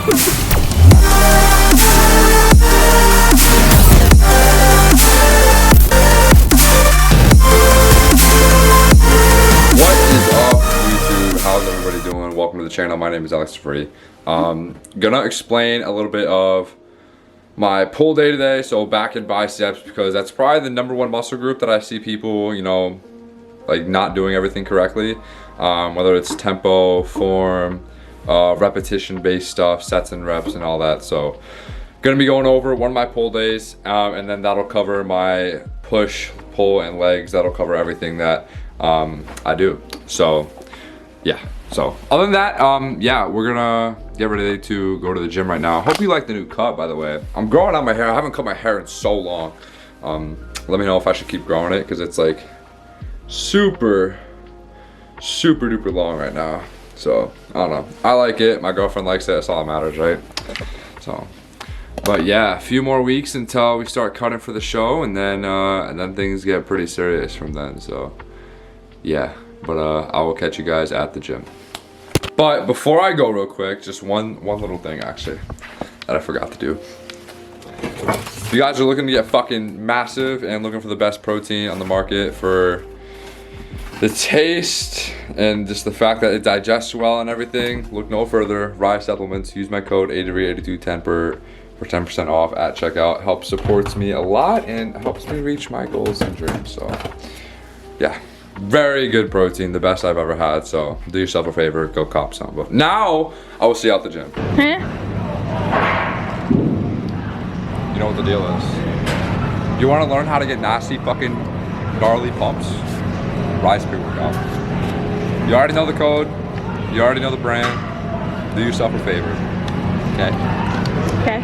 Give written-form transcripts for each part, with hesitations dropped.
Welcome to the channel. My name is Alex Free. Gonna explain a little bit of my pull day today. So back in biceps, because that's probably the #1 muscle group that I see people, you know, like not doing everything correctly. Whether it's tempo, form, repetition based stuff, sets and reps and all that. So gonna be going over one of my pull days, and then that'll cover my push, pull, and legs. That'll cover everything that I do. So yeah. So other than that, yeah, we're gonna get ready to go to the gym right now. Hope you like the new cut, by the way. I'm growing out my hair. I haven't cut my hair in so long. Let me know if I should keep growing it, because it's like super duper long right now. So I don't know. I like it. My girlfriend likes it. That's all that matters, right? So, but yeah, a few more weeks until we start cutting for the show, and then things get pretty serious from then. So yeah. But I will catch you guys at the gym. But before I go real quick, just one little thing actually that I forgot to do. If you guys are looking to get fucking massive and looking for the best protein on the market for the taste and just the fact that it digests well and everything, look no further. Ryse supplements. Use my code ADRE8210 for 10% off at checkout. Helps supports me a lot and helps me reach my goals and dreams. So yeah. Very good protein, the best I've ever had. So do yourself a favor, go cop some. But now I will see you out the gym. Huh? You know what the deal is. You want to learn how to get nasty fucking gnarly pumps? Ryse pre-workout. You already know the code. You already know the brand. Do yourself a favor. Okay. Okay.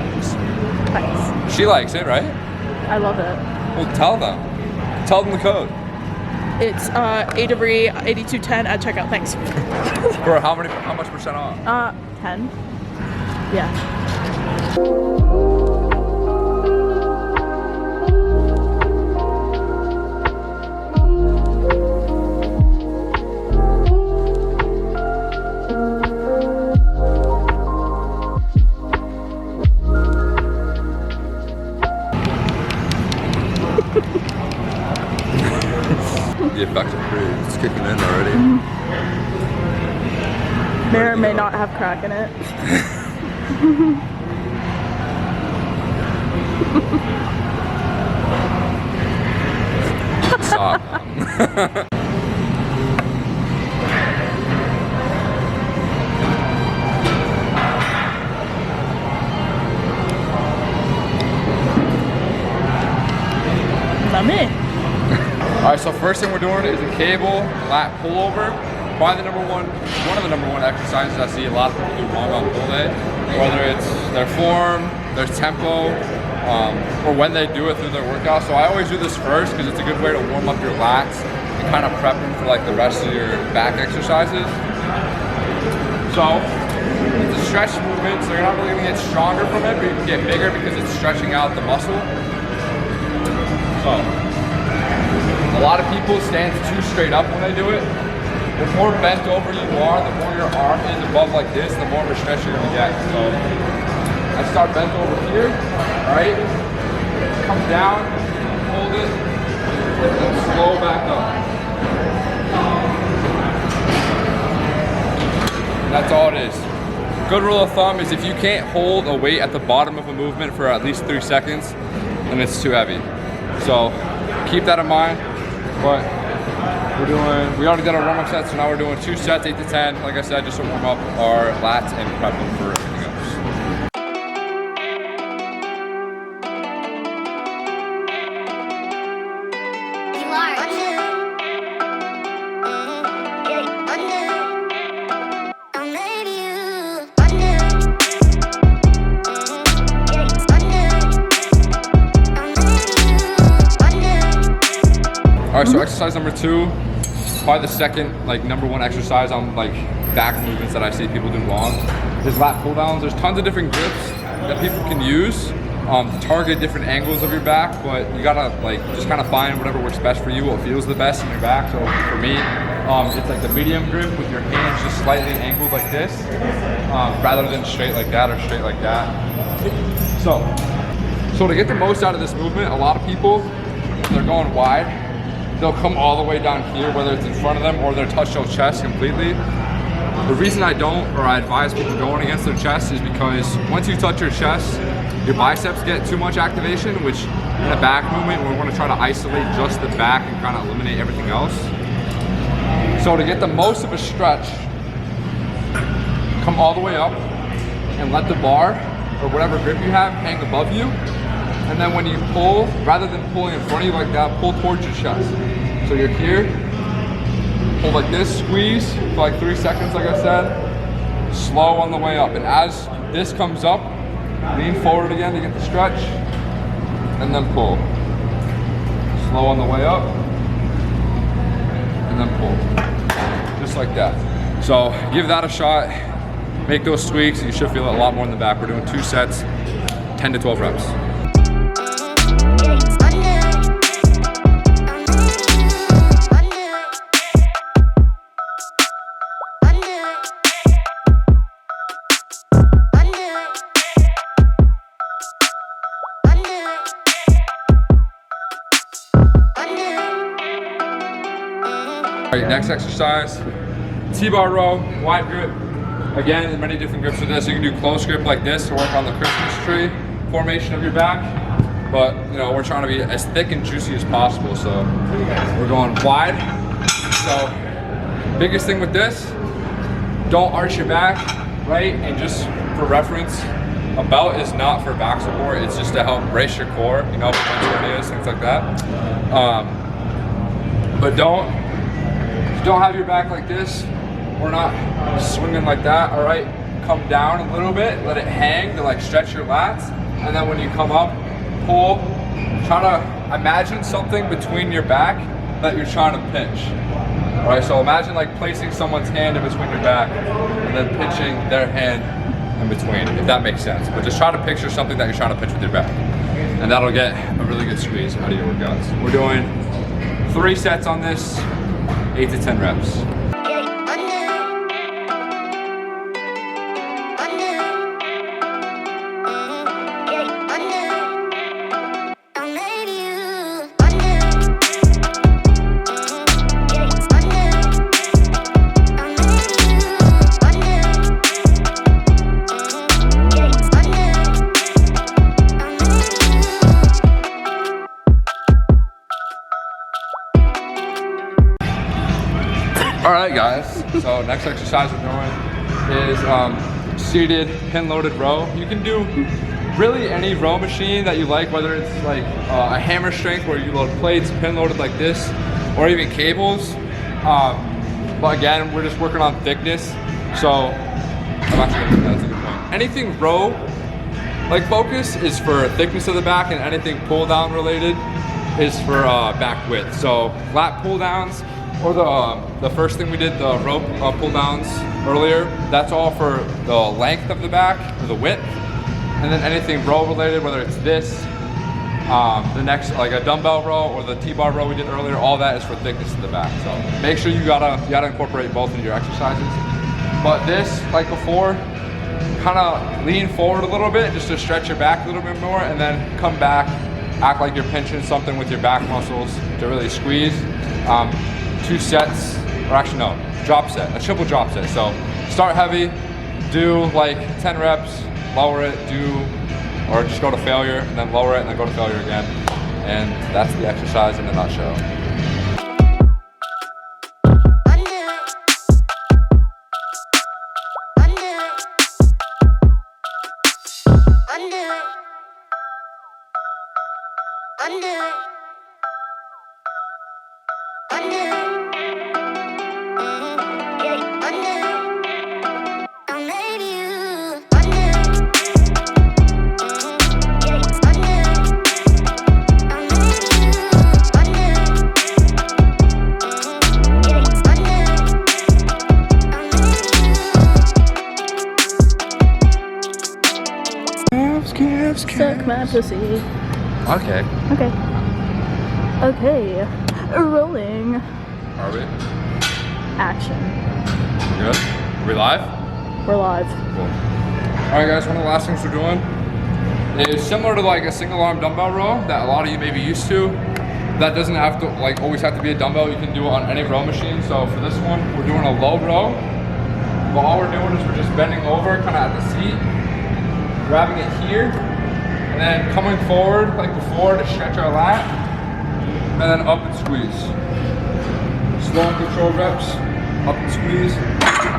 Thanks. She likes it, right? I love it. Well, tell them. Tell them the code. It's ADRE8210 at checkout. Thanks. For how much percent off? 10. Yeah. The effects are pretty, it's kicking in already. May or may not have crack in it. Stop. Not me. All right, so first thing we're doing is a cable lat pullover. Probably one of the number one exercises I see a lot of people do wrong on pull day. Whether it's their form, their tempo, or when they do it through their workout. So I always do this first because it's a good way to warm up your lats and kind of prep them for like the rest of your back exercises. So it's a stretch movement, so you're not really gonna get stronger from it, but you can get bigger because it's stretching out the muscle. So a lot of people stand too straight up when they do it. The more bent over you are, the more your arm is above like this, the more of a stretch you're gonna get. So I start bent over here, right? Come down, hold it, and then slow back up. And that's all it is. Good rule of thumb is if you can't hold a weight at the bottom of a movement for at least 3 seconds, then it's too heavy. So keep that in mind. But we already did our warm-up sets, so now we're doing 2 sets, 8 to 10. Like I said, just to warm up our lats and prep them for everything else. All right, so exercise number 2, probably the second, like #1 exercise on like back movements that I see people do wrong. There's lat pull downs. There's tons of different grips that people can use. target different angles of your back, but you gotta like just kind of find whatever works best for you, what feels the best in your back. So for me, it's like the medium grip with your hands just slightly angled like this, rather than straight like that or straight like that. So to get the most out of this movement, a lot of people, if they're going wide, they'll come all the way down here, whether it's in front of them or they're touch their chest completely. The reason I don't, or I advise people going against their chest, is because once you touch your chest, your biceps get too much activation, which in a back movement, we want to try to isolate just the back and kind of eliminate everything else. So to get the most of a stretch, come all the way up and let the bar, or whatever grip you have, hang above you. And then when you pull, rather than pulling in front of you like that, pull towards your chest. So you're here, pull like this, squeeze for like 3 seconds, like I said, slow on the way up. And as this comes up, lean forward again to get the stretch, and then pull. Slow on the way up, and then pull. Just like that. So give that a shot, make those tweaks, and you should feel it a lot more in the back. We're doing 2 sets, 10 to 12 reps. All right, next exercise, TBar row, wide grip. Again, there's many different grips for this. You can do close grip like this to work on the Christmas tree formation of your back. But you know, we're trying to be as thick and juicy as possible. So we're going wide. So biggest thing with this, don't arch your back, right? And just for reference, a belt is not for back support. It's just to help brace your core, you know, hernias, things like that. But don't have your back like this. We're not swinging like that, all right? Come down a little bit, let it hang to like stretch your lats. And then when you come up, pull. Try to imagine something between your back that you're trying to pinch. All right, so imagine like placing someone's hand in between your back and then pinching their hand in between, if that makes sense. But just try to picture something that you're trying to pinch with your back. And that'll get a really good squeeze out of your workouts. We're doing 3 sets on this, 8 to 10 reps. All right, guys, so next exercise we're doing is seated pin loaded row. You can do really any row machine that you like, whether it's like a hammer strength where you load plates, pin loaded like this, or even cables. But again, we're just working on thickness. So that's a good point. Anything row like focus is for thickness of the back, and anything pull down related is for back width. So lat pull downs, or the first thing we did, the rope pull downs earlier, that's all for the length of the back, or the width. And then anything row related, whether it's this, the next, like a dumbbell row or the TBar row we did earlier, all that is for thickness of the back. So make sure you gotta incorporate both into your exercises. But this, like before, kind of lean forward a little bit just to stretch your back a little bit more, and then come back, act like you're pinching something with your back muscles to really squeeze. 2 sets, or actually no, drop set, a triple drop set. So start heavy, do like 10 reps, lower it, or just go to failure, and then lower it, and then go to failure again. And that's the exercise in a nutshell. Suck my pussy. Okay. Okay. Okay. Rolling. Are we? Action. Good? Are we live? We're live. Cool. Alright guys, one of the last things we're doing is similar to like a single arm dumbbell row that a lot of you may be used to. That doesn't have to like always have to be a dumbbell. You can do it on any row machine. So for this one, we're doing a low row. But all we're doing is we're just bending over kind of at the seat, grabbing it here, and then coming forward like before to stretch our lat, and then up and squeeze. Slow and controlled reps, up and squeeze,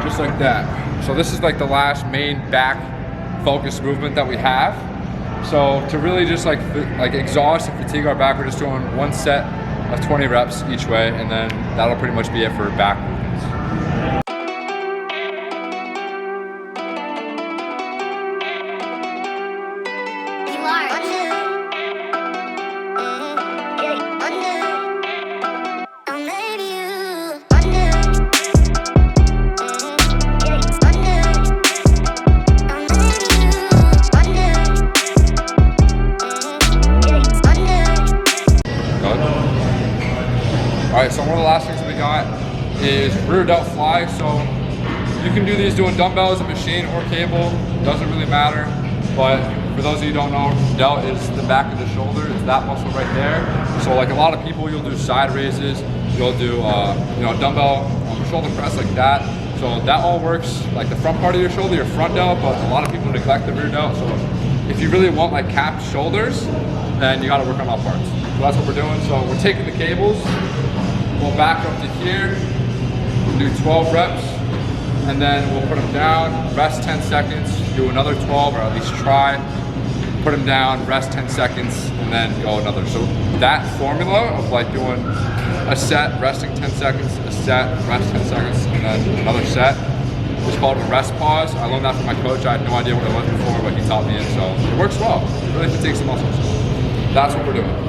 just like that. So this is like the last main back focus movement that we have. So to really just like exhaust and fatigue our back, we're just doing one set of 20 reps each way, and then that'll pretty much be it for back movements. Alright, so one of the last things we got is rear Delt Fly. So you can do these doing dumbbells, a machine, or cable. Doesn't really matter. But for those of you who don't know, delt is the back of the shoulder. It's that muscle right there. So like a lot of people, you'll do side raises. You'll do dumbbell shoulder press like that. So that all works like the front part of your shoulder, your front delt. But a lot of people neglect the rear delt. So if you really want like capped shoulders, then you got to work on all parts. So that's what we're doing. So we're taking the cables. We'll back up to here, we'll do 12 reps, and then we'll put them down, rest 10 seconds, do another 12, or at least try, put them down, rest 10 seconds, and then go another. So that formula of like doing a set, resting 10 seconds, a set, rest 10 seconds, and then another set is called a rest pause. I learned that from my coach. I had no idea what it was before, but he taught me it, so it works well. It really fatigues the muscles. That's what we're doing.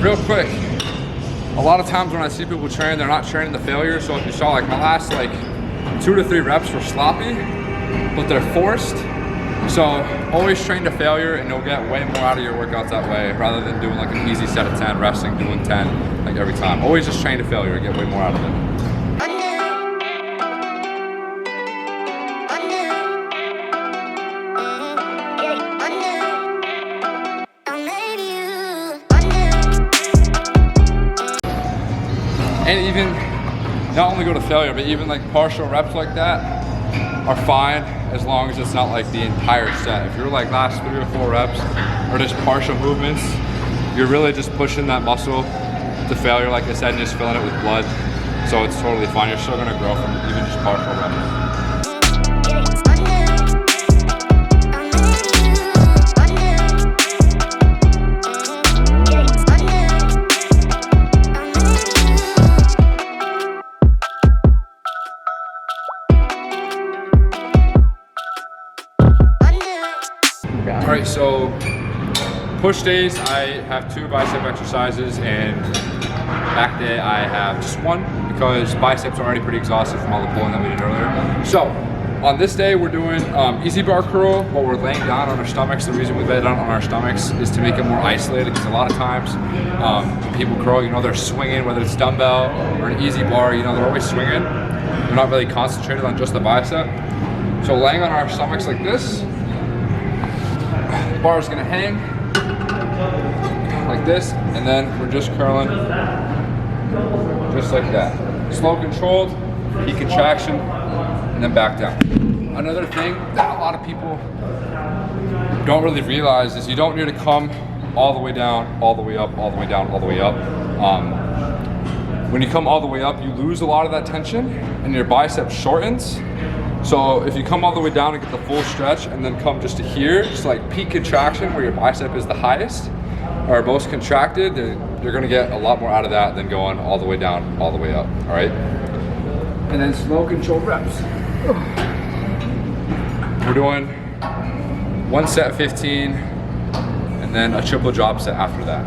Real quick, a lot of times when I see people train, they're not training the failure. So if you saw like my last like 2 to 3 reps were sloppy, but they're forced. So always train to failure and you'll get way more out of your workouts that way rather than doing like an easy set of 10, resting, doing 10 like every time. Always just train to failure and get way more out of it. And even not only go to failure, but even like partial reps like that are fine as long as it's not like the entire set. If you're like last 3 or 4 reps or just partial movements, you're really just pushing that muscle to failure, like I said, and just filling it with blood. So it's totally fine. You're still gonna grow from even just partial reps. Alright, so push days, I have 2 bicep exercises, and back day I have just 1 because biceps are already pretty exhausted from all the pulling that we did earlier. So on this day we're doing easy bar curl, but we're laying down on our stomachs. The reason we lay down on our stomachs is to make it more isolated, because a lot of times when people curl, they're swinging, whether it's dumbbell or an easy bar, they're always swinging. They're not really concentrated on just the bicep. So laying on our stomachs like this, bar is gonna hang like this, and then we're just curling just like that. Slow controlled, heat contraction, and then back down. Another thing that a lot of people don't really realize is you don't need to come all the way down, all the way up, all the way down, all the way up. When you come all the way up, you lose a lot of that tension and your bicep shortens. So if you come all the way down and get the full stretch and then come just to here, just like peak contraction where your bicep is the highest or most contracted, then you're gonna get a lot more out of that than going all the way down, all the way up, all right? and then slow controlled reps. We're doing 1 set 15, and then a triple drop set after that.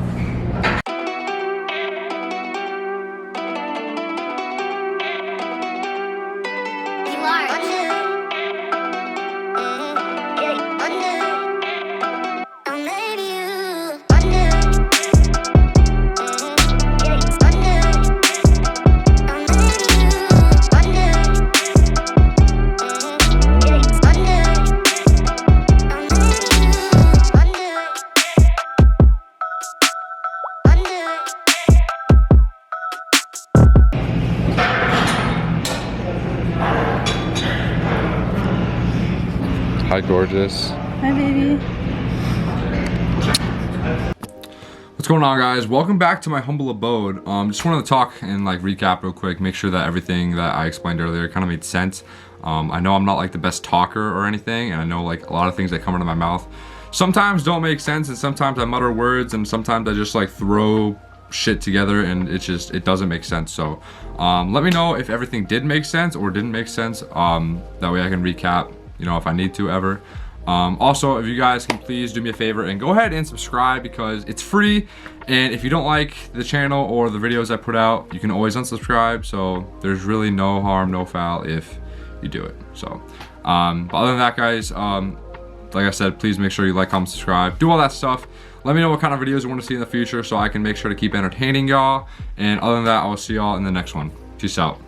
Hi, gorgeous. Hi, baby. What's going on, guys? Welcome back to my humble abode. Just wanted to talk and like recap real quick, make sure that everything that I explained earlier kind of made sense. I know I'm not like the best talker or anything, and I know like a lot of things that come out of my mouth sometimes don't make sense, and sometimes I mutter words, and sometimes I just like throw shit together and it doesn't make sense. So let me know if everything did make sense or didn't make sense. That way I can recap, you know, if I need to ever. Also, if you guys can please do me a favor and go ahead and subscribe, because it's free, and if you don't like the channel or the videos I put out, you can always unsubscribe, so there's really no harm, no foul if you do it. So but other than that, guys, like I said, please make sure you like, comment, subscribe, do all that stuff. Let me know what kind of videos you want to see in the future so I can make sure to keep entertaining y'all, and other than that, I will see y'all in the next one. Peace out.